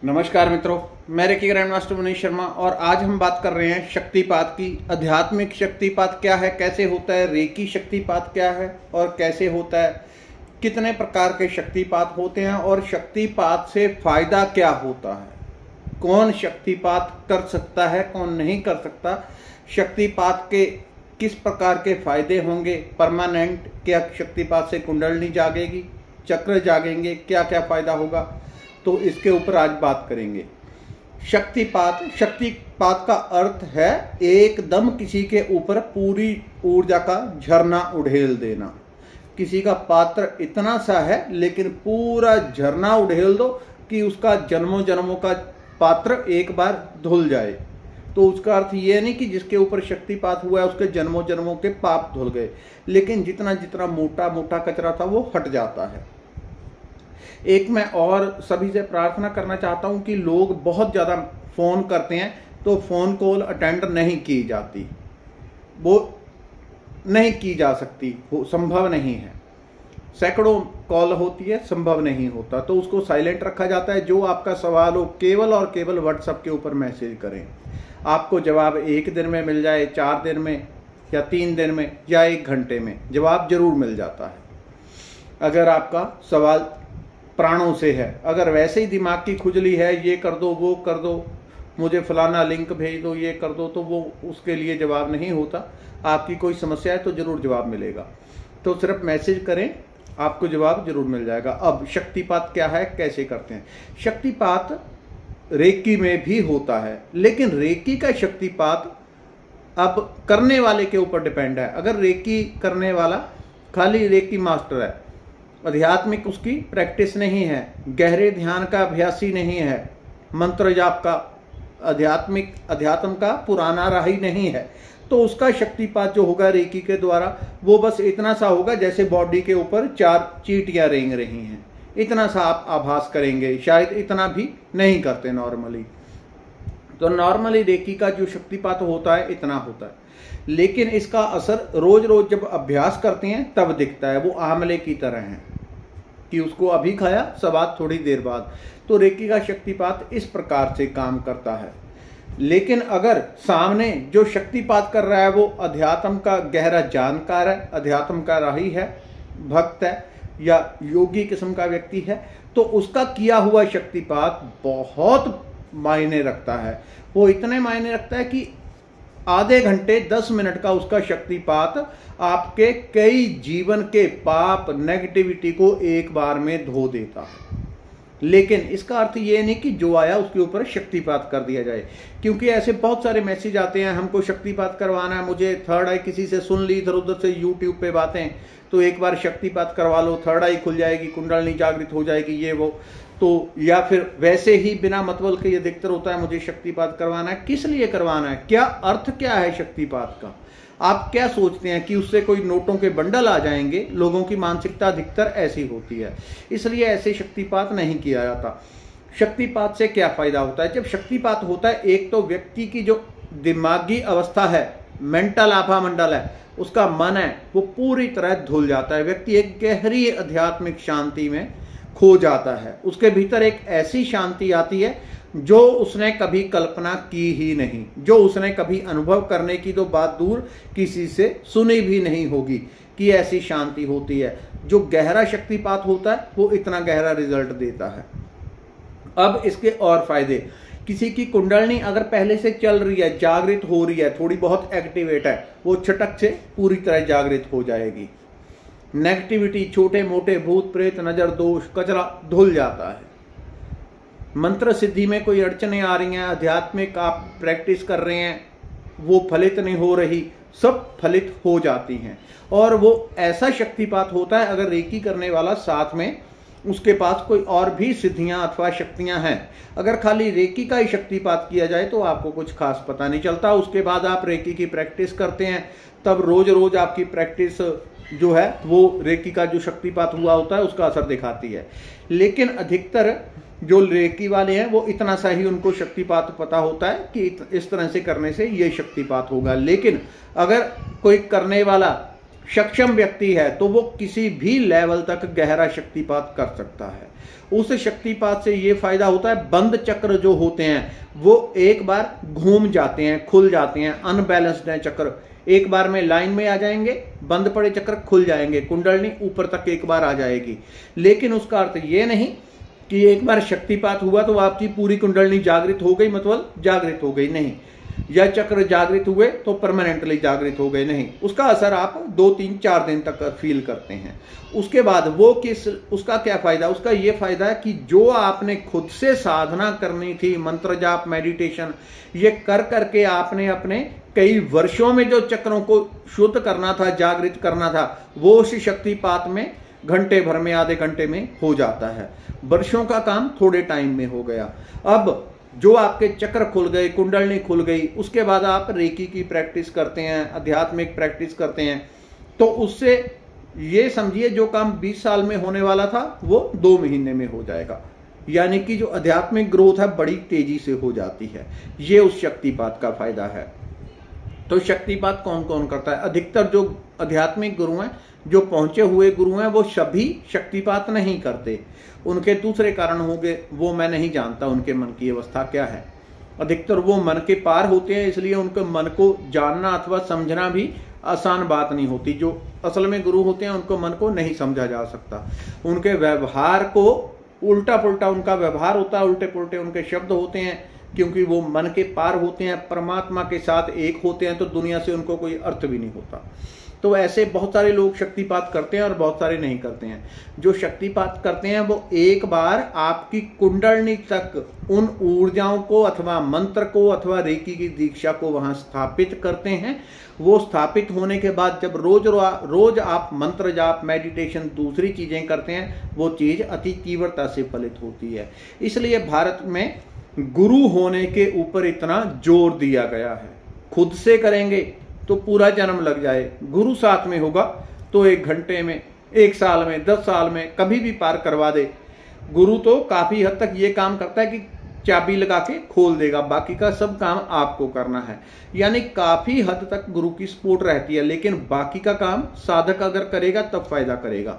नमस्कार मित्रों, मैं reiki grand master Manish Sharma और आज हम बात कर रहे हैं शक्तिपात की। आध्यात्मिक शक्तिपात क्या है, कैसे होता है, रेकी शक्तिपात क्या है और कैसे होता है, कितने प्रकार के शक्तिपात होते हैं और शक्तिपात से फायदा क्या होता है, कौन शक्तिपात कर सकता है, कौन नहीं कर सकता, शक्तिपात के किस प्रकार के फायदे होंगे, परमानेंट क्या शक्तिपात से कुंडलनी जागेगी, चक्र जागेंगे, क्या क्या फायदा होगा, तो इसके ऊपर आज बात करेंगे। शक्तिपात का अर्थ है एकदम किसी के ऊपर पूरी ऊर्जा का झरना उड़ेल देना। किसी का पात्र इतना सा है लेकिन पूरा झरना उड़ेल दो कि उसका जन्मों जन्मों का पात्र एक बार धुल जाए। तो उसका अर्थ ये नहीं कि जिसके ऊपर शक्तिपात हुआ है उसके जन्मों जन्मों के पाप धुल गए, लेकिन जितना जितना मोटा मोटा कचरा था वो हट जाता है। एक मैं और सभी से प्रार्थना करना चाहता हूं कि लोग बहुत ज़्यादा फ़ोन करते हैं तो फ़ोन कॉल अटेंड नहीं की जाती, वो नहीं की जा सकती, संभव नहीं है। सैकड़ों कॉल होती है, संभव नहीं होता, तो उसको साइलेंट रखा जाता है। जो आपका सवाल हो केवल और केवल व्हाट्सएप के ऊपर मैसेज करें। आपको जवाब 1 दिन में मिल जाए, 4 दिन में या 3 दिन में या 1 घंटे में जवाब जरूर मिल जाता है। अगर आपका सवाल प्राणों से है, अगर वैसे ही दिमाग की खुजली है, ये कर दो, वो कर दो, मुझे फलाना लिंक भेज दो, ये कर दो, तो वो उसके लिए जवाब नहीं होता। आपकी कोई समस्या है तो जरूर जवाब मिलेगा, तो सिर्फ मैसेज करें, आपको जवाब जरूर मिल जाएगा। अब शक्तिपात क्या है, कैसे करते हैं। शक्तिपात रेकी में भी होता है, लेकिन रेकी का शक्तिपात अब करने वाले के ऊपर डिपेंड है। अगर रेकी करने वाला खाली रेकी मास्टर है, आध्यात्मिक उसकी प्रैक्टिस नहीं है, गहरे ध्यान का अभ्यासी नहीं है, मंत्र जाप का अध्यात्म का पुराना राही नहीं है, तो उसका शक्तिपात जो होगा रेकी के द्वारा वो बस इतना सा होगा जैसे बॉडी के ऊपर 4 चींटियां रेंग रही हैं, इतना सा आप आभास करेंगे। शायद इतना भी नहीं करते नॉर्मली। तो नॉर्मली रेकी का जो शक्तिपात होता है इतना होता है, लेकिन इसका असर रोज रोज जब अभ्यास करते हैं तब दिखता है। वो आंवले की तरह है कि उसको अभी खाया, स्वाद थोड़ी देर बाद। तो रेकी का शक्तिपात इस प्रकार से काम करता है। लेकिन अगर सामने जो शक्तिपात कर रहा है वो अध्यात्म का गहरा जानकार है, अध्यात्म का राही है, भक्त है या योगी किस्म का व्यक्ति है, तो उसका किया हुआ शक्तिपात बहुत मायने रखता है। वो इतने मायने रखता है कि आधे घंटे 10 मिनट का उसका शक्तिपात आपके कई जीवन के पाप नेगेटिविटी को एक बार में धो देता है। लेकिन इसका अर्थ ये नहीं कि जो आया उसके ऊपर शक्तिपात कर दिया जाए, क्योंकि ऐसे बहुत सारे मैसेज आते हैं, हमको शक्तिपात करवाना है, मुझे थर्ड आई किसी से सुन ली इधर उधर से यूट्यूब पे बातें, तो एक बार शक्तिपात करवा लो, थर्ड आई खुल जाएगी, कुंडलनी जागृत हो जाएगी, ये वो। तो या फिर वैसे ही बिना मतलब के ये अधिकतर होता है, मुझे शक्तिपात करवाना है। किस लिए करवाना है, क्या अर्थ क्या है शक्तिपात का, आप क्या सोचते हैं कि उससे कोई नोटों के बंडल आ जाएंगे? लोगों की मानसिकता अधिकतर ऐसी होती है, इसलिए ऐसे शक्तिपात नहीं किया जाता। शक्तिपात से क्या फायदा होता है? जब शक्तिपात होता है, एक तो व्यक्ति की जो दिमागी अवस्था है, मेंटल आभा मंडल है, उसका मन है, वो पूरी तरह धुल जाता है। व्यक्ति एक गहरी आध्यात्मिक शांति में खो जाता है। उसके भीतर एक ऐसी शांति आती है जो उसने कभी कल्पना की ही नहीं, जो उसने कभी अनुभव करने की तो बात दूर, किसी से सुनी भी नहीं होगी कि ऐसी शांति होती है। जो गहरा शक्तिपात होता है वो इतना गहरा रिजल्ट देता है। अब इसके और फायदे, किसी की कुंडलनी अगर पहले से चल रही है, जागृत हो रही है, थोड़ी बहुत एक्टिवेट है, वो छटक से पूरी तरह जागृत हो जाएगी। नेगेटिविटी, छोटे मोटे भूत प्रेत, नजर दोष, कचरा धुल जाता है। मंत्र सिद्धि में कोई अड़चने आ रही हैं, आध्यात्मिक आप प्रैक्टिस कर रहे हैं, वो फलित नहीं हो रही, सब फलित हो जाती हैं। और वो ऐसा शक्तिपात होता है अगर रेकी करने वाला साथ में उसके पास कोई और भी सिद्धियां अथवा शक्तियां हैं। अगर खाली रेकी का ही शक्तिपात किया जाए तो आपको कुछ खास पता नहीं चलता। उसके बाद आप रेकी की प्रैक्टिस करते हैं, तब रोज रोज आपकी प्रैक्टिस जो है वो रेकी का जो शक्तिपात हुआ होता है उसका असर दिखाती है। लेकिन अधिकतर जो रेकी वाले हैं वो इतना सा ही उनको शक्तिपात पता होता है कि इस तरह से करने से ये शक्तिपात होगा। लेकिन अगर कोई करने वाला सक्षम व्यक्ति है तो वो किसी भी लेवल तक गहरा शक्तिपात कर सकता है। उस शक्तिपात से ये फायदा होता है, बंद चक्र जो होते हैं वो एक बार घूम जाते हैं, खुल जाते हैं। अनबैलेंस्ड है चक्र, एक बार में लाइन में आ जाएंगे, बंद पड़े चक्र खुल जाएंगे, कुंडलनी ऊपर तक एक बार आ जाएगी। लेकिन उसका अर्थ ये नहीं कि एक बार शक्तिपात हुआ तो आपकी पूरी कुंडलनी जागृत हो गई, मतलब जागृत हो गई, नहीं। या चक्र जागृत हुए तो परमानेंटली जागृत हो गए, नहीं। उसका असर आप 2, 3, 4 दिन तक फील करते हैं। उसके बाद वो उसका क्या फायदा? उसका ये फायदा है कि जो आपने खुद से साधना करनी थी, मंत्र जाप, मेडिटेशन, ये कर करके आपने अपने कई वर्षों में जो चक्रों को शुद्ध करना था, जागृत करना था, वो उस शक्तिपात में घंटे भर में, आधे घंटे में हो जाता है। वर्षों का काम थोड़े टाइम में हो गया। अब जो आपके चक्र खुल गए, कुंडलनी खुल गई, उसके बाद आप रेकी की प्रैक्टिस करते हैं, आध्यात्मिक प्रैक्टिस करते हैं, तो उससे ये समझिए जो काम 20 साल में होने वाला था वो 2 महीने में हो जाएगा। यानी कि जो आध्यात्मिक ग्रोथ है बड़ी तेजी से हो जाती है। ये उस शक्तिपात का फायदा है। तो शक्तिपात कौन कौन करता है? अधिकतर जो आध्यात्मिक गुरु हैं, जो पहुंचे हुए गुरु हैं, वो सभी शक्तिपात नहीं करते। उनके दूसरे कारण होंगे, वो मैं नहीं जानता उनके मन की अवस्था क्या है। अधिकतर वो मन के पार होते हैं, इसलिए उनके मन को जानना अथवा समझना भी आसान बात नहीं होती। जो असल में गुरु होते हैं उनको मन को नहीं समझा जा सकता। उनके व्यवहार को उल्टा पुल्टा उनका व्यवहार होता है, उल्टे पुल्टे उनके शब्द होते हैं, क्योंकि वो मन के पार होते हैं, परमात्मा के साथ एक होते हैं, तो दुनिया से उनको कोई अर्थ भी नहीं होता। तो ऐसे बहुत सारे लोग शक्तिपात करते हैं और बहुत सारे नहीं करते हैं। जो शक्तिपात करते हैं वो एक बार आपकी कुंडलनी तक उन ऊर्जाओं को अथवा मंत्र को अथवा रेकी की दीक्षा को वहां स्थापित करते हैं। वो स्थापित होने के बाद जब रोज आप मंत्र जाप, मेडिटेशन, दूसरी चीजें करते हैं, वो चीज अति तीव्रता से फलित होती है। इसलिए भारत में गुरु होने के ऊपर इतना जोर दिया गया है। खुद से करेंगे तो पूरा जन्म लग जाए, गुरु साथ में होगा तो 1 घंटे में, 1 साल में, 10 साल में कभी भी पार करवा दे। गुरु तो काफी हद तक ये काम करता है कि चाबी लगा के खोल देगा, बाकी का सब काम आपको करना है। यानी काफी हद तक गुरु की सपोर्ट रहती है, लेकिन बाकी का काम साधक अगर करेगा तब फायदा करेगा।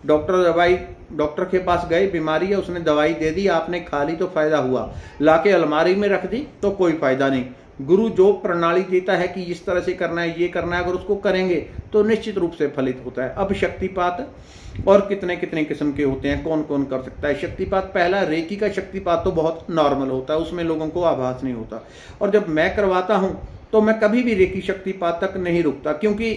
डॉक्टर के पास गए, बीमारी है, उसने दवाई दे दी, आपने खा ली तो फायदा हुआ, लाके अलमारी में रख दी तो कोई फायदा नहीं। गुरु जो प्रणाली देता है कि इस तरह से करना है, ये करना है, अगर उसको करेंगे तो निश्चित रूप से फलित होता है। अब शक्तिपात और कितने कितने किस्म के होते हैं, कौन कौन कर सकता है शक्तिपात? पहला, रेकी का शक्तिपात तो बहुत नॉर्मल होता है, उसमें लोगों को आभास नहीं होता। और जब मैं करवाता हूं तो मैं कभी भी रेकी शक्तिपात तक नहीं रुकता, क्योंकि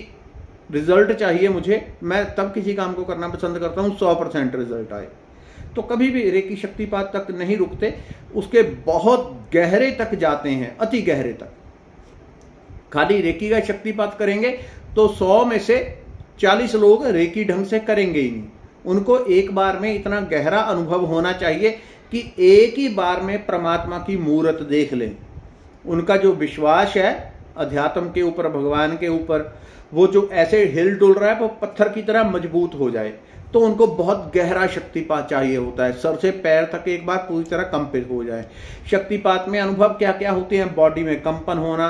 रिजल्ट चाहिए मुझे। मैं तब किसी काम को करना पसंद करता हूं 100% रिजल्ट आए। तो कभी भी रेकी शक्तिपात तक नहीं रुकते, उसके बहुत गहरे तक जाते हैं, अति गहरे तक। खाली रेकी का शक्तिपात करेंगे तो 100 में से 40 लोग रेकी ढंग से करेंगे ही नहीं। उनको एक बार में इतना गहरा अनुभव होना चाहिए कि एक ही बार में परमात्मा की मूर्त देख लें। उनका जो विश्वास है अध्यात्म के ऊपर, भगवान के ऊपर, वो जो ऐसे हिल डुल रहा है वो पत्थर की तरह मजबूत हो जाए। तो उनको बहुत गहरा शक्तिपात चाहिए होता है, सर से पैर तक एक बार पूरी तरह कंपित हो जाए। शक्तिपात में अनुभव क्या क्या होते हैं? बॉडी में कंपन होना,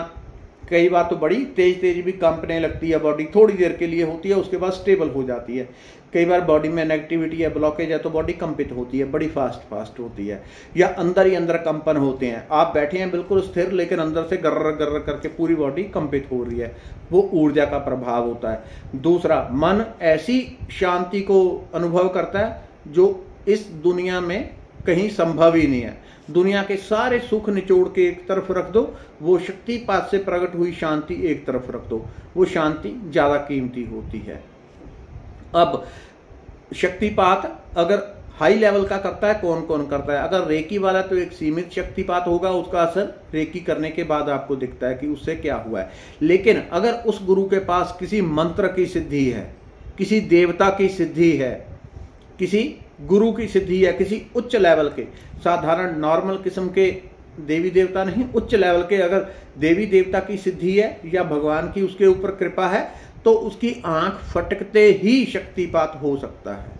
कई बार तो बड़ी तेज तेज भी कंपने लगती है बॉडी, थोड़ी देर के लिए होती है, उसके बाद स्टेबल हो जाती है। कई बार बॉडी में नेगेटिविटी है, ब्लॉकेज है, तो बॉडी कंपित होती है, बड़ी फास्ट होती है। या अंदर ही अंदर कंपन होते हैं, आप बैठे हैं बिल्कुल स्थिर, लेकिन अंदर से गर्र गर्र करके पूरी बॉडी कंपित हो रही है, वो ऊर्जा का प्रभाव होता है। दूसरा, मन ऐसी शांति को अनुभव करता है जो इस दुनिया में कहीं संभव ही नहीं है। दुनिया के सारे सुख निचोड़ के एक तरफ रख दो, वो शक्तिपात से प्रकट हुई शांति एक तरफ रख दो, वो शांति ज्यादा कीमती होती है। अब शक्तिपात अगर हाई लेवल का करता है, कौन कौन करता है? अगर रेकी वाला तो एक सीमित शक्तिपात होगा, उसका असर रेकी करने के बाद आपको दिखता है कि उससे क्या हुआ है। लेकिन अगर उस गुरु के पास किसी मंत्र की सिद्धि है, किसी देवता की सिद्धि है, किसी गुरु की सिद्धि है, किसी उच्च लेवल के, साधारण नॉर्मल किस्म के देवी देवता नहीं, उच्च लेवल के अगर देवी देवता की सिद्धि है या भगवान की उसके ऊपर कृपा है, तो उसकी आंख फटकते ही शक्तिपात हो सकता है।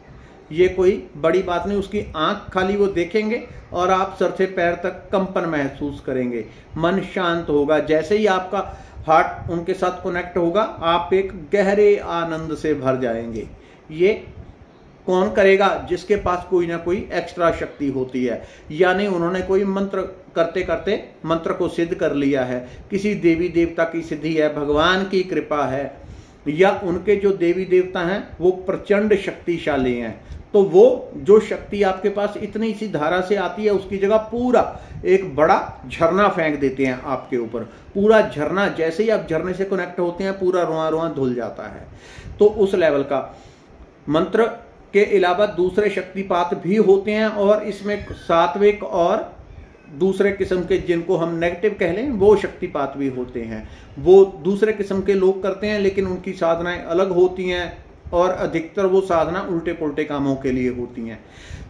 ये कोई बड़ी बात नहीं, उसकी आंख खाली वो देखेंगे और आप सर से पैर तक कंपन महसूस करेंगे, मन शांत होगा। जैसे ही आपका हार्ट उनके साथ कनेक्ट होगा, आप एक गहरे आनंद से भर जाएंगे। ये कौन करेगा? जिसके पास कोई ना कोई एक्स्ट्रा शक्ति होती है, यानी उन्होंने कोई मंत्र करते करते मंत्र को सिद्ध कर लिया है, किसी देवी देवता की सिद्धि है, भगवान की कृपा है, या उनके जो देवी देवता हैं वो प्रचंड शक्तिशाली हैं, तो वो जो शक्ति आपके पास इतनी सी धारा से आती है उसकी जगह पूरा एक बड़ा झरना फेंक देते हैं आपके ऊपर। पूरा झरना, जैसे ही आप झरने से कनेक्ट होते हैं पूरा रुआ रुआ धुल जाता है। तो उस लेवल का मंत्र के अलावा दूसरे शक्तिपात भी होते हैं, और इसमें सात्विक और दूसरे किस्म के, जिनको हम नेगेटिव कह लें, वो शक्तिपात भी होते हैं। वो दूसरे किस्म के लोग करते हैं, लेकिन उनकी साधनाएं अलग होती हैं, और अधिकतर वो साधना उल्टे पुल्टे कामों के लिए होती हैं।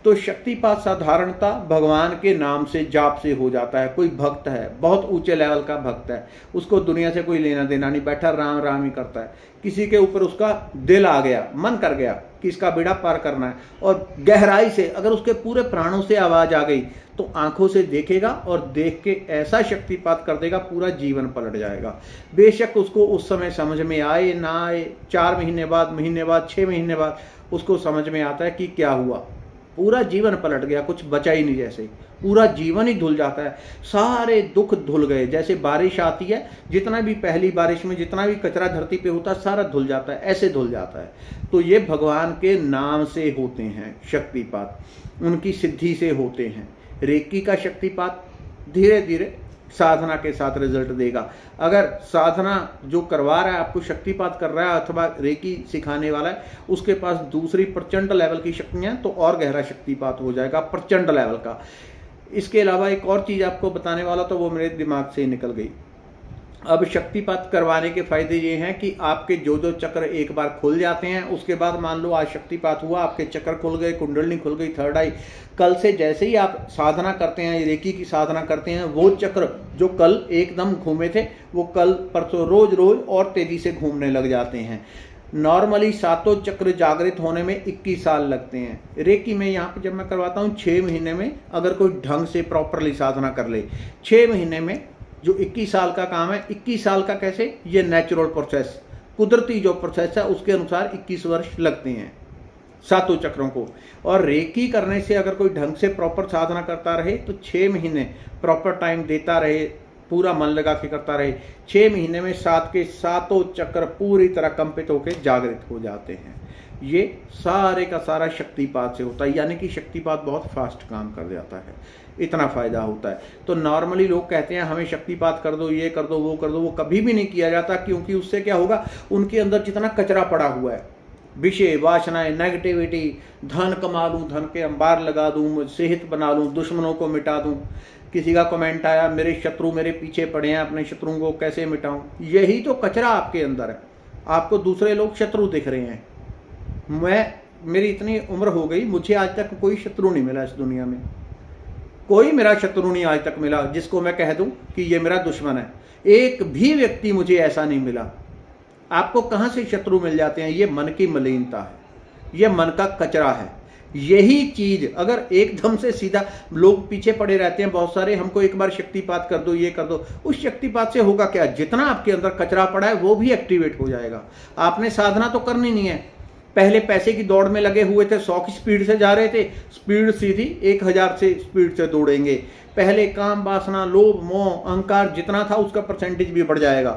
तो शक्तिपात साधारणता भगवान के नाम से, जाप से हो जाता है। कोई भक्त है, बहुत ऊंचे लेवल का भक्त है, उसको दुनिया से कोई लेना देना नहीं, बैठा राम राम ही करता है। किसी के ऊपर उसका दिल आ गया, मन कर गया कि इसका बेड़ा पार करना है, और गहराई से अगर उसके पूरे प्राणों से आवाज आ गई तो आंखों से देखेगा, और देख के ऐसा शक्तिपात कर देगा पूरा जीवन पलट जाएगा। बेशक उसको उस समय समझ में आए ना आए, 4 महीने बाद, 6 महीने बाद उसको समझ में आता है कि क्या हुआ, पूरा जीवन पलट गया, कुछ बचा ही नहीं, जैसे पूरा जीवन ही धुल जाता है, सारे दुख धुल गए। जैसे बारिश आती है, जितना भी पहली बारिश में जितना भी कचरा धरती पे होता है सारा धुल जाता है, ऐसे धुल जाता है। तो ये भगवान के नाम से होते हैं शक्तिपात, उनकी सिद्धि से होते हैं। रेकी का शक्तिपात धीरे धीरे साधना के साथ रिजल्ट देगा। अगर साधना जो करवा रहा है, आपको शक्तिपात कर रहा है, अथवा रेकी सिखाने वाला है, उसके पास दूसरी प्रचंड लेवल की शक्तियां, तो और गहरा शक्तिपात हो जाएगा, प्रचंड लेवल का। इसके अलावा एक और चीज आपको बताने वाला, तो वो मेरे दिमाग से ही निकल गई। अब शक्तिपात करवाने के फायदे ये हैं कि आपके जो जो चक्र एक बार खुल जाते हैं, उसके बाद मान लो आज शक्तिपात हुआ, आपके चक्र खुल गए, कुंडलनी खुल गई, थर्ड आई, कल से जैसे ही आप साधना करते हैं, रेकी की साधना करते हैं, वो चक्र जो कल एकदम घूमे थे वो कल परसों रोज रोज और तेजी से घूमने लग जाते हैं। नॉर्मली 7 चक्र जागृत होने में 21 साल लगते हैं। रेकी में यहाँ पे जब मैं करवाता हूँ 6 महीने में, अगर कोई ढंग से प्रॉपरली साधना कर ले, 6 महीने में जो 21 साल का काम है, 21 साल का कैसे, ये नेचुरल प्रोसेस, कुदरती जो प्रोसेस है उसके अनुसार 21 वर्ष लगते हैं 7 चक्रों को। और रेकी करने से अगर कोई ढंग से प्रॉपर साधना करता रहे तो 6 महीने प्रॉपर टाइम देता रहे, पूरा मन लगा के करता रहे, 6 महीने में 7 के 7 चक्र पूरी तरह कंपित होकर जागृत हो जाते हैं। ये सारे का सारा शक्तिपात से होता है, यानी कि शक्तिपात बहुत फास्ट काम कर जाता है, इतना फायदा होता है। तो नॉर्मली लोग कहते हैं हमें शक्तिपात कर दो, ये कर दो, वो कर दो, वो कभी भी नहीं किया जाता, क्योंकि उससे क्या होगा, उनके अंदर जितना कचरा पड़ा हुआ है, विषय वासनाएं, नेगेटिविटी, धन कमा लूं, धन के अंबार लगा दूं, सेहत बना लूं, दुश्मनों को मिटा दूं। किसी का कमेंट आया, मेरे शत्रु मेरे पीछे पड़े हैं, अपने शत्रुओं को कैसे मिटाऊं, यही तो कचरा आपके अंदर है। आपको दूसरे लोग शत्रु दिख रहे हैं। मेरी इतनी उम्र हो गई, मुझे आज तक कोई शत्रु नहीं मिला इस दुनिया में, कोई मेरा शत्रु नहीं आज तक मिला जिसको मैं कह दूं कि ये मेरा दुश्मन है। एक भी व्यक्ति मुझे ऐसा नहीं मिला। आपको कहां से शत्रु मिल जाते हैं? ये मन की मलिनता है, ये मन का कचरा है। यही चीज अगर एकदम से सीधा, लोग पीछे पड़े रहते हैं बहुत सारे, हमको एक बार शक्तिपात कर दो, ये कर दो, उस शक्तिपात से होगा क्या, जितना आपके अंदर कचरा पड़ा है वो भी एक्टिवेट हो जाएगा। आपने साधना तो करनी नहीं है। पहले पैसे की दौड़ में लगे हुए थे, 100 की स्पीड से जा रहे थे, स्पीड सीधी 1000 से स्पीड से दौड़ेंगे। पहले काम वासना, लोभ, मोह, अहंकार जितना था उसका परसेंटेज भी बढ़ जाएगा,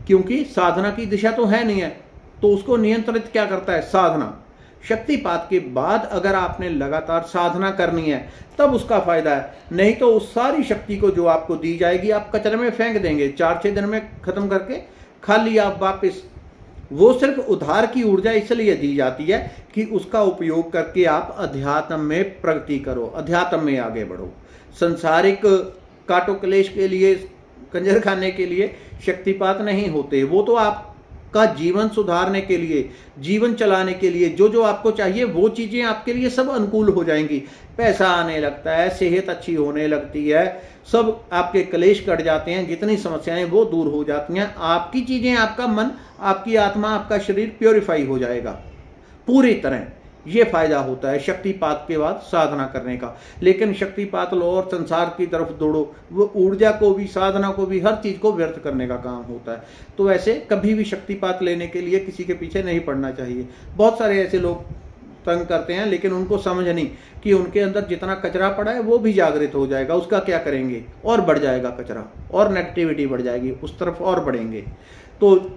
क्योंकि साधना की दिशा तो है नहीं है। तो उसको नियंत्रित क्या करता है? साधना। शक्तिपात के बाद अगर आपने लगातार साधना करनी है तब उसका फायदा है, नहीं तो उस सारी शक्ति को जो आपको दी जाएगी आप कचरे में फेंक देंगे, 4-6 दिन में खत्म करके खाली आप वापस। वो सिर्फ उद्धार की ऊर्जा इसलिए दी जाती है कि उसका उपयोग करके आप अध्यात्म में प्रगति करो, अध्यात्म में आगे बढ़ो। संसारिक काटो क्लेश के लिए, कंजर खाने के लिए शक्तिपात नहीं होते। वो तो आपका जीवन सुधारने के लिए, जीवन चलाने के लिए, जो जो आपको चाहिए वो चीजें आपके लिए सब अनुकूल हो जाएंगी। पैसा आने लगता है, सेहत अच्छी होने लगती है, सब आपके क्लेश कट जाते हैं, जितनी समस्याएं वो दूर हो जाती हैं। आपकी चीजें, आपका मन, आपकी आत्मा, आपका शरीर प्योरीफाई हो जाएगा पूरी तरह। ये फायदा होता है शक्तिपात के बाद साधना करने का। लेकिन शक्तिपात लो और संसार की तरफ दौड़ो, वो ऊर्जा को भी, साधना को भी, हर चीज को व्यर्थ करने का काम होता है। तो ऐसे कभी भी शक्तिपात लेने के लिए किसी के पीछे नहीं पड़ना चाहिए। बहुत सारे ऐसे लोग तंग करते हैं, लेकिन उनको समझ नहीं कि उनके अंदर जितना कचरा पड़ा है वो भी जागृत हो जाएगा, उसका क्या करेंगे, और बढ़ जाएगा कचरा, और नेगेटिविटी बढ़ जाएगी, उस तरफ और बढ़ेंगे। तो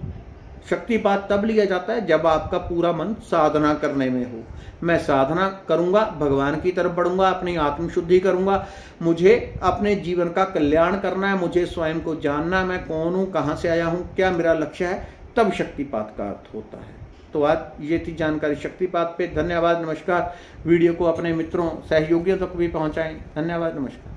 शक्तिपात तब लिया जाता है जब आपका पूरा मन साधना करने में हो। मैं साधना करूंगा, भगवान की तरफ बढ़ूंगा, अपनी आत्म शुद्धि करूंगा, मुझे अपने जीवन का कल्याण करना है, मुझे स्वयं को जानना है, मैं कौन हूं, कहां से आया हूं, क्या मेरा लक्ष्य है, तब शक्तिपात का अर्थ होता है। तो आज ये थी जानकारी शक्तिपात पे। धन्यवाद, नमस्कार। वीडियो को अपने मित्रों, सहयोगियों तक भी पहुंचाएं। धन्यवाद, नमस्कार।